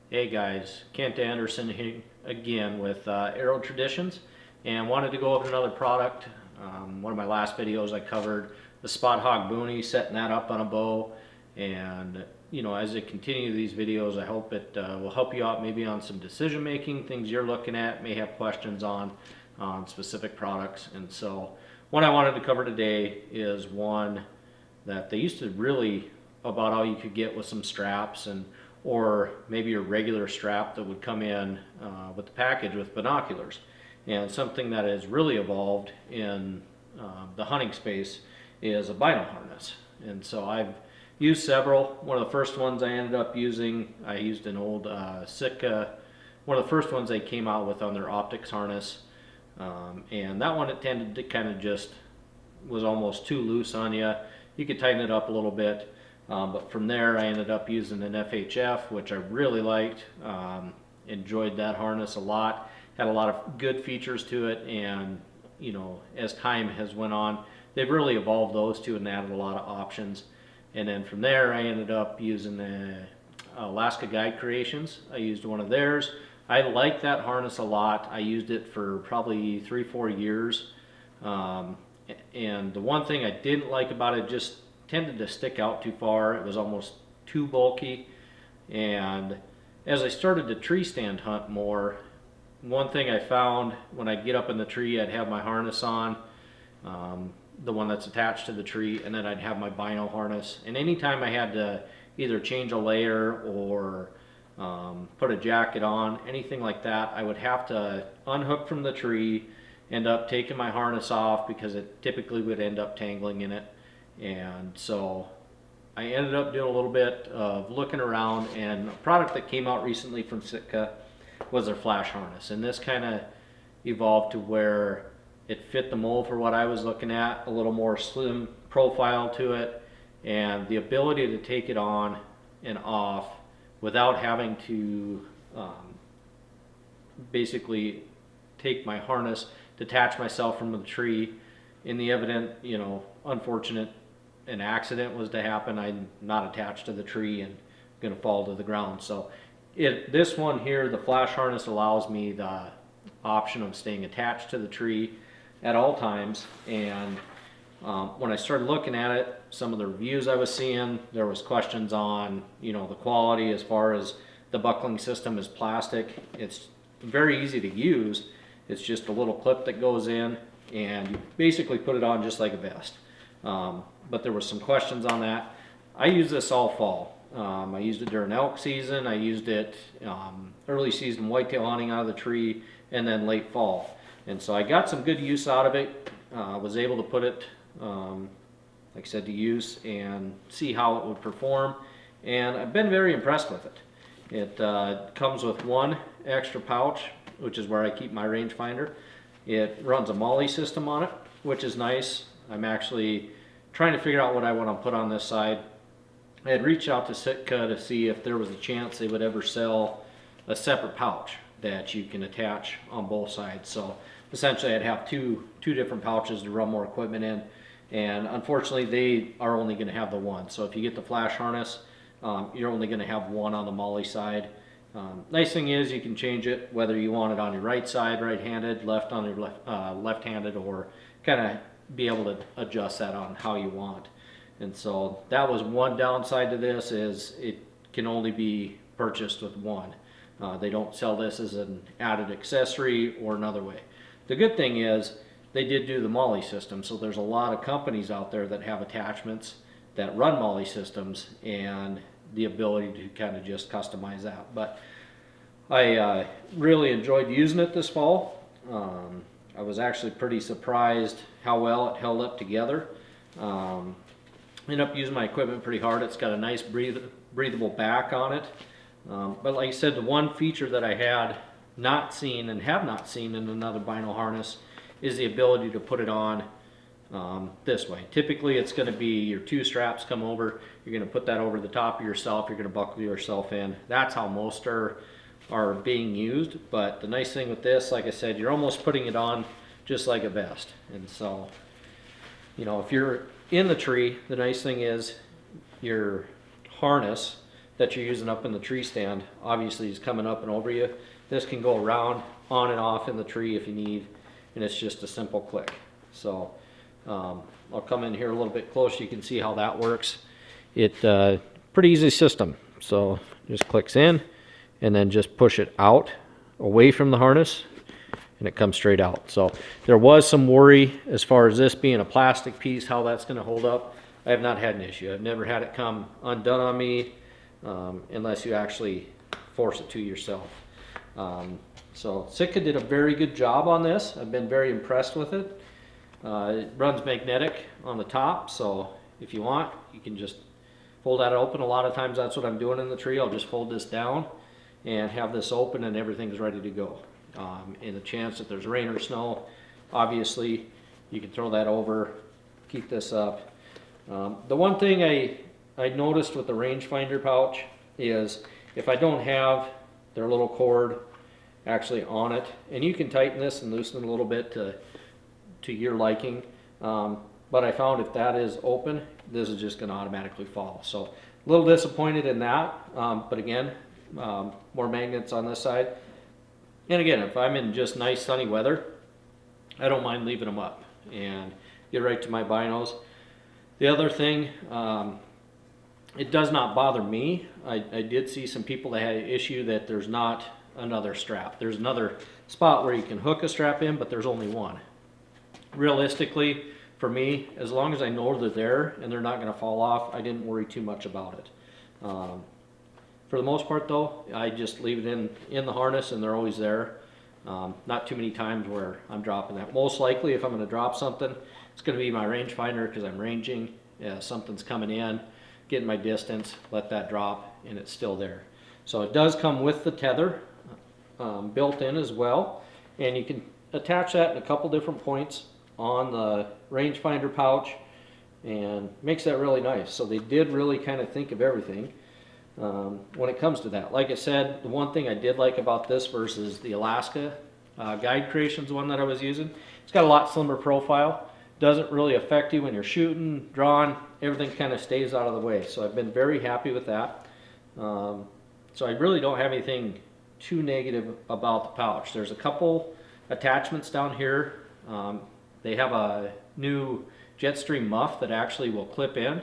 Hey guys, Kent Anderson here again with Aero Traditions, and wanted to go over another product. One of my last videos I covered the Spot Hog Boonie, setting that up on a bow, and as I continue these videos, I hope it will help you out maybe on some decision making, things you're looking at, may have questions on specific products. And so what I wanted to cover today is one that they used to really about all you could get with some straps, and or maybe a regular strap that would come in with the package with binoculars. And something that has really evolved in the hunting space is a bino harness. And so I've used several. One of the first ones I ended up using, I used an old Sitka, one of the first ones they came out with on their optics harness. And that one, it tended to kind of just was almost too loose on you. You could tighten it up a little bit. But from there, I ended up using an FHF, which I really liked. Enjoyed that harness a lot. Had a lot of good features to it, and as time has went on, they've really evolved those two and added a lot of options. And then from there, I ended up using the Alaska Guide Creations. I used one of theirs. I liked that harness a lot. I used it for probably 3-4 years. And the one thing I didn't like about it, just tended to stick out too far. It was almost too bulky. And as I started to tree stand hunt more, one thing I found when I'd get up in the tree, I'd have my harness on, the one that's attached to the tree, and then I'd have my bino harness. And anytime I had to either change a layer or put a jacket on, anything like that, I would have to unhook from the tree, end up taking my harness off because it typically would end up tangling in it. And so I ended up doing a little bit of looking around, and a product that came out recently from Sitka was their flash harness. And this kind of evolved to where it fit the mold for what I was looking at, a little more slim profile to it, and the ability to take it on and off without having to basically take my harness, detach myself from the tree. In the event, unfortunate an accident was to happen, I'm not attached to the tree and going to fall to the ground. So this one here, the flash harness, allows me the option of staying attached to the tree at all times. And when I started looking at it, some of the reviews I was seeing, there was questions on the quality as far as the buckling system is plastic. It's very easy to use. It's just a little clip that goes in, and you basically put it on just like a vest. But there were some questions on that. I use this all fall. I used it during elk season. I used it early season whitetail hunting out of the tree, and then late fall. And so I got some good use out of it. Was able to put it, like I said, to use and see how it would perform. And I've been very impressed with it. It comes with one extra pouch, which is where I keep my rangefinder. It runs a MOLLE system on it, which is nice. I'm actually trying to figure out what I want to put on this side. I had reached out to Sitka to see if there was a chance they would ever sell a separate pouch that you can attach on both sides. So essentially I'd have two different pouches to run more equipment in, and unfortunately they are only going to have the one. So if you get the flash harness, you're only going to have one on the MOLLE side. Nice thing is you can change it whether you want it on your right side, right-handed, left on your left-handed, or kind of be able to adjust that on how you want. And so that was one downside to this, is it can only be purchased with one. They don't sell this as an added accessory or another way. The good thing is they did do the MOLLE system, so there's a lot of companies out there that have attachments that run MOLLE systems, and the ability to kind of just customize that. But I really enjoyed using it this fall. I was actually pretty surprised how well it held up together. Ended up using my equipment pretty hard. It's got a nice breathable back on it. But like I said, the one feature that I had not seen and have not seen in another bino harness is the ability to put it on this way. Typically it's going to be your two straps come over, you're going to put that over the top of yourself, you're going to buckle yourself in. That's how most are being used. But the nice thing with this, like I said, you're almost putting it on just like a vest. And so if you're in the tree, the nice thing is your harness that you're using up in the tree stand obviously is coming up and over you. This can go around, on and off in the tree if you need, and it's just a simple click. So I'll come in here a little bit closer. You can see how that works. It's pretty easy system. So just clicks in and then just push it out away from the harness and it comes straight out. So there was some worry as far as this being a plastic piece, how that's going to hold up. I have not had an issue. I've never had it come undone on me unless you actually force it to yourself. So Sitka did a very good job on this. I've been very impressed with it. It runs magnetic on the top, so if you want, you can just fold that open. A lot of times that's what I'm doing in the tree. I'll just fold this down and have this open and everything's ready to go. In the chance that there's rain or snow, obviously you can throw that over, keep this up. The one thing I noticed with the rangefinder pouch is if I don't have their little cord actually on it, and you can tighten this and loosen it a little bit to your liking, but I found if that is open, this is just going to automatically fall. So a little disappointed in that, but again, more magnets on this side. And again, if I'm in just nice sunny weather, I don't mind leaving them up and get right to my binos. The other thing, it does not bother me. I did see some people that had an issue that there's not another strap. There's another spot where you can hook a strap in, but there's only one. Realistically, for me, as long as I know they're there and they're not going to fall off, I didn't worry too much about it. For the most part though, I just leave it in the harness and they're always there. Not too many times where I'm dropping that. Most likely if I'm going to drop something, it's going to be my rangefinder because I'm ranging. Something's coming in, getting my distance, let that drop and it's still there. So it does come with the tether built in as well, and you can attach that in a couple different points on the rangefinder pouch and makes that really nice. So they did really kind of think of everything. When it comes to that, like I said, the one thing I did like about this versus the Alaska Guide Creations one that I was using, it's got a lot slimmer profile. Doesn't really affect you when you're shooting, drawing. Everything kind of stays out of the way. So I've been very happy with that. So I really don't have anything too negative about the pouch. There's a couple attachments down here. They have a new Jetstream muff that actually will clip in.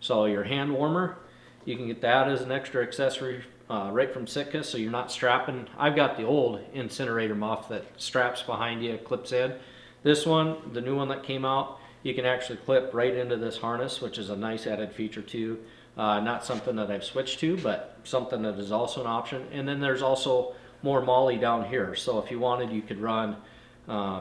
So your hand warmer, you can get that as an extra accessory right from Sitka, so you're not strapping. I've got the old incinerator muff that straps behind you, clips in. This one, the new one that came out, you can actually clip right into this harness, which is a nice added feature too. Not something that I've switched to, but something that is also an option. And then there's also more MOLLE down here. So if you wanted, you could run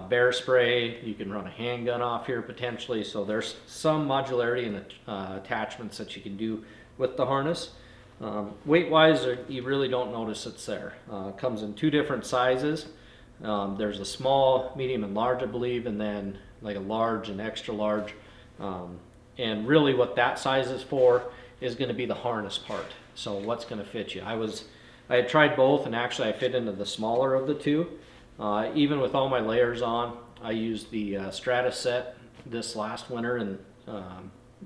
bear spray, you can run a handgun off here potentially. So there's some modularity in the attachments that you can do with the harness. Weight wise, you really don't notice it's there. It comes in two different sizes. There's a small, medium, and large, I believe, and then like a large and extra large. And really what that size is for is going to be the harness part. So what's going to fit you. I had tried both, and actually I fit into the smaller of the two. Even with all my layers on, I used the Stratus set this last winter and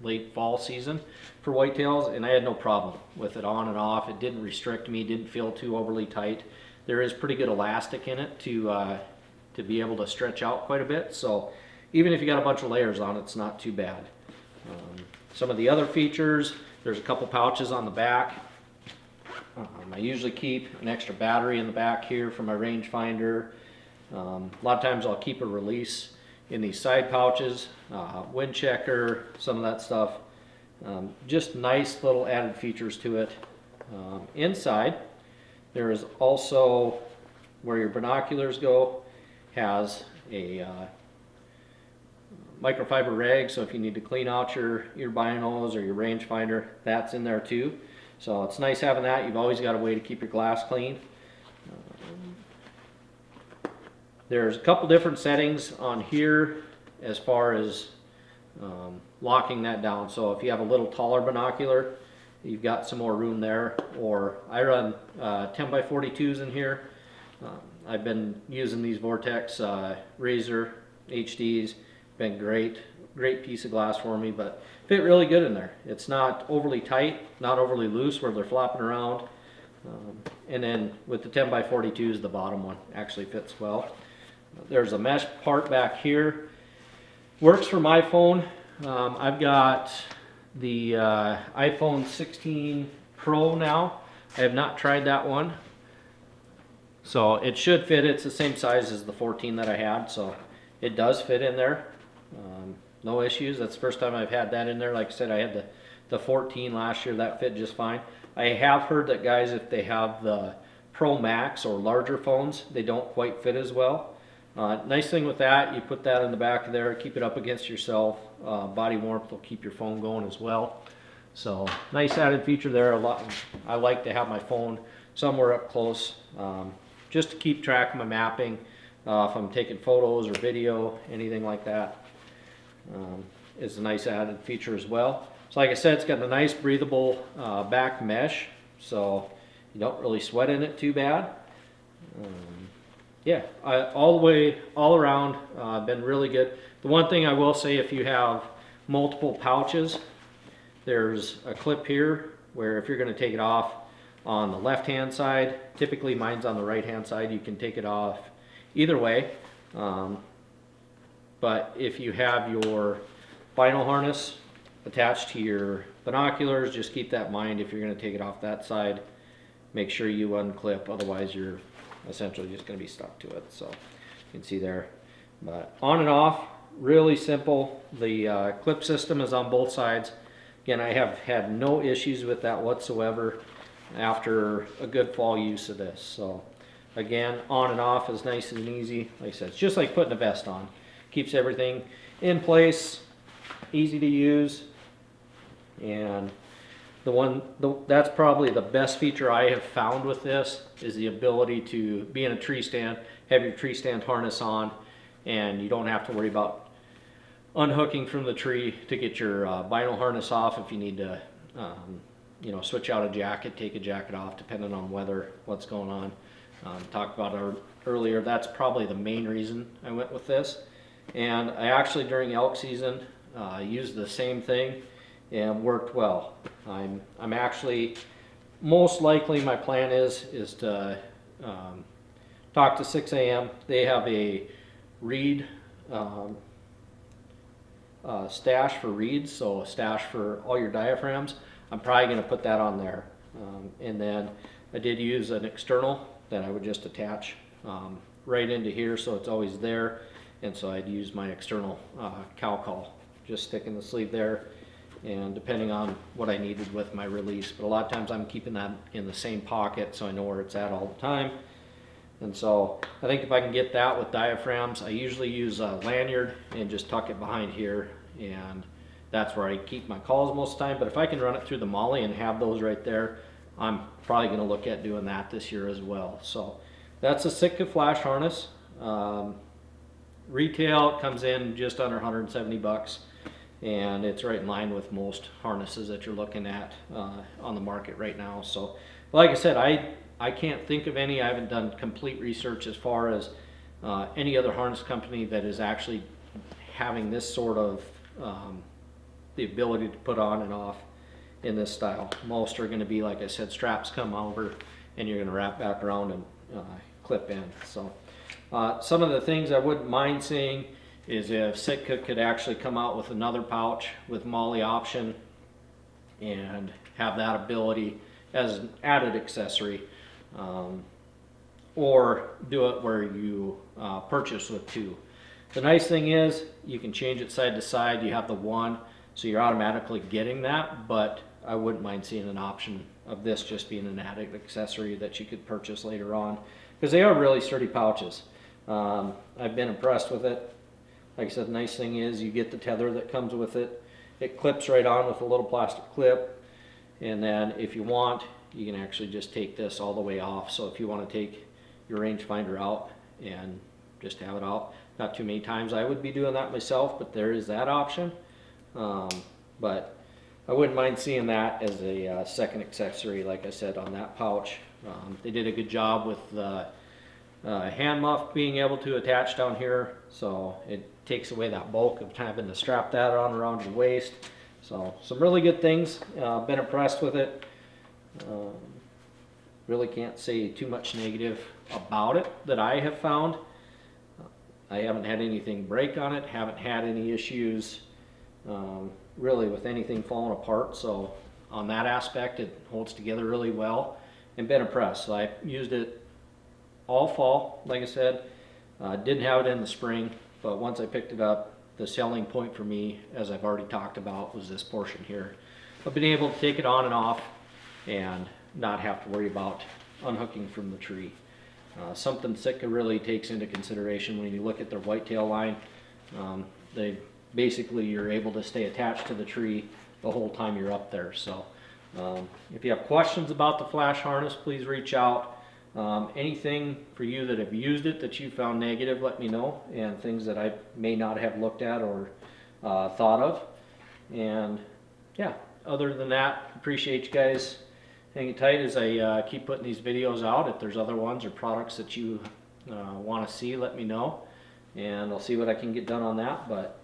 late fall season for whitetails, and I had no problem with it on and off. It didn't restrict me, didn't feel too overly tight. There is pretty good elastic in it to be able to stretch out quite a bit. So even if you got a bunch of layers on, it's not too bad. Some of the other features, there's a couple pouches on the back. I usually keep an extra battery in the back here for my rangefinder. A lot of times I'll keep a release in these side pouches, wind checker, some of that stuff. Just nice little added features to it. Inside, there is also where your binoculars go, has a microfiber rag, so if you need to clean out your binos or your rangefinder, that's in there too. So it's nice having that. You've always got a way to keep your glass clean. There's a couple different settings on here as far as locking that down. So if you have a little taller binocular, you've got some more room there. Or I run 10x42s in here. I've been using these Vortex Razor HDs. Been great. great piece of glass for me, but fit really good in there. It's not overly tight, not overly loose where they're flopping around. And then with the 10x42s, the bottom one actually fits well. There's a mesh part back here. Works for my phone. I've got the iPhone 16 Pro now. I have not tried that one. So it should fit. It's the same size as the 14 that I had, so it does fit in there. No issues. That's the first time I've had that in there. Like I said, I had the 14 last year. That fit just fine. I have heard that guys, if they have the Pro Max or larger phones, they don't quite fit as well. Nice thing with that, you put that in the back of there, keep it up against yourself. Body warmth will keep your phone going as well. So nice added feature there. I like to have my phone somewhere up close, just to keep track of my mapping. If I'm taking photos or video, anything like that, is a nice added feature as well. So like I said, it's got a nice breathable back mesh, so you don't really sweat in it too bad. Yeah, all around, been really good. The one thing I will say, if you have multiple pouches, there's a clip here where if you're going to take it off on the left hand side, typically mine's on the right hand side, you can take it off either way. But if you have your vinyl harness attached to your binoculars, just keep that in mind. If you're going to take it off that side, make sure you unclip, otherwise you're essentially just going to be stuck to it. So you can see there. But on and off, really simple. The clip system is on both sides. Again, I have had no issues with that whatsoever after a good fall use of this. So again, on and off is nice and easy. Like I said, it's just like putting a vest on. Keeps everything in place, easy to use, and that's probably the best feature I have found with this, is the ability to be in a tree stand, have your tree stand harness on, and you don't have to worry about unhooking from the tree to get your vinyl harness off if you need to switch out a jacket, take a jacket off, depending on weather, what's going on. Talked about it earlier, that's probably the main reason I went with this. And I actually, during elk season, used the same thing and worked well. I'm actually, most likely my plan is to talk to 6 a.m. They have a reed stash for reeds, so a stash for all your diaphragms. I'm probably going to put that on there. And then I did use an external that I would just attach right into here, so it's always there. And so I'd use my external cow call, just stick in the sleeve there, and depending on what I needed with my release. But a lot of times I'm keeping that in the same pocket so I know where it's at all the time. And so I think if I can get that with diaphragms, I usually use a lanyard and just tuck it behind here, and that's where I keep my calls most of the time. But if I can run it through the molly and have those right there, I'm probably going to look at doing that this year as well. So that's a Sitka flash harness. Retail comes in just under 170 bucks, and it's right in line with most harnesses that you're looking at on the market right now. So like I said, I can't think of any. I haven't done complete research as far as any other harness company that is actually having this sort of the ability to put on and off in this style. Most are going to be, like I said, straps come over and you're going to wrap back around and clip in. So some of the things I wouldn't mind seeing is if Sitka could actually come out with another pouch with molly option and have that ability as an added accessory, or do it where you purchase with two. The nice thing is you can change it side to side. You have the one, so you're automatically getting that, but I wouldn't mind seeing an option of this just being an added accessory that you could purchase later on, because they are really sturdy pouches. I've been impressed with it. Like I said, the nice thing is you get the tether that comes with it. It clips right on with a little plastic clip, and then if you want, you can actually just take this all the way off. So if you want to take your rangefinder out and just have it out, not too many times I would be doing that myself, but there is that option. But I wouldn't mind seeing that as a second accessory, like I said, on that pouch. They did a good job with the hand muff being able to attach down here, so it takes away that bulk of having to strap that on around your waist. So some really good things. Been impressed with it. Really can't say too much negative about it that I have found. I haven't had anything break on it, haven't had any issues really with anything falling apart. So on that aspect, it holds together really well, and been impressed. So I used it all fall, like I said. Didn't have it in the spring, but once I picked it up, the selling point for me, as I've already talked about, was this portion here. I've been able to take it on and off and not have to worry about unhooking from the tree. Something Sitka really takes into consideration when you look at their whitetail line. They basically, you're able to stay attached to the tree the whole time you're up there. So if you have questions about the flash harness, please reach out. Anything for you that have used it that you found negative, let me know, and things that I may not have looked at or thought of. And yeah, other than that, appreciate you guys hanging tight as I keep putting these videos out. If there's other ones or products that you want to see, let me know, and I'll see what I can get done on that. But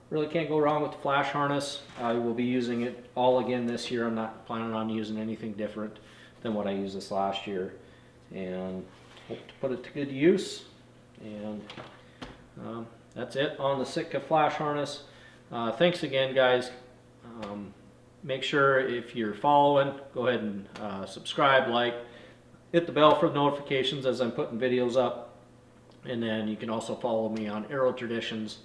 really can't go wrong with the flash harness. I will be using it all again this year. I'm not planning on using anything different than what I used this last year, and hope to put it to good use. And that's it on the Sitka flash harness. Thanks again, guys. Make sure if you're following, go ahead and subscribe, like, hit the bell for notifications as I'm putting videos up. And then you can also follow me on Aero Traditions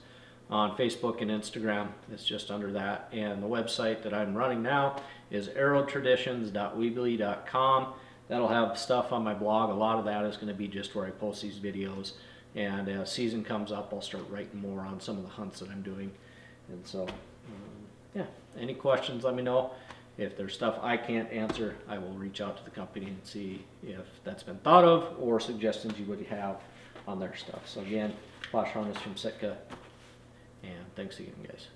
on Facebook and Instagram. It's just under that. And the website that I'm running now is aerotraditions.weebly.com. That'll have stuff on my blog. A lot of that is going to be just where I post these videos. And as season comes up, I'll start writing more on some of the hunts that I'm doing. And so, yeah, any questions, let me know. If there's stuff I can't answer, I will reach out to the company and see if that's been thought of or suggestions you would have on their stuff. So again, flash harness from Sitka, and thanks again, guys.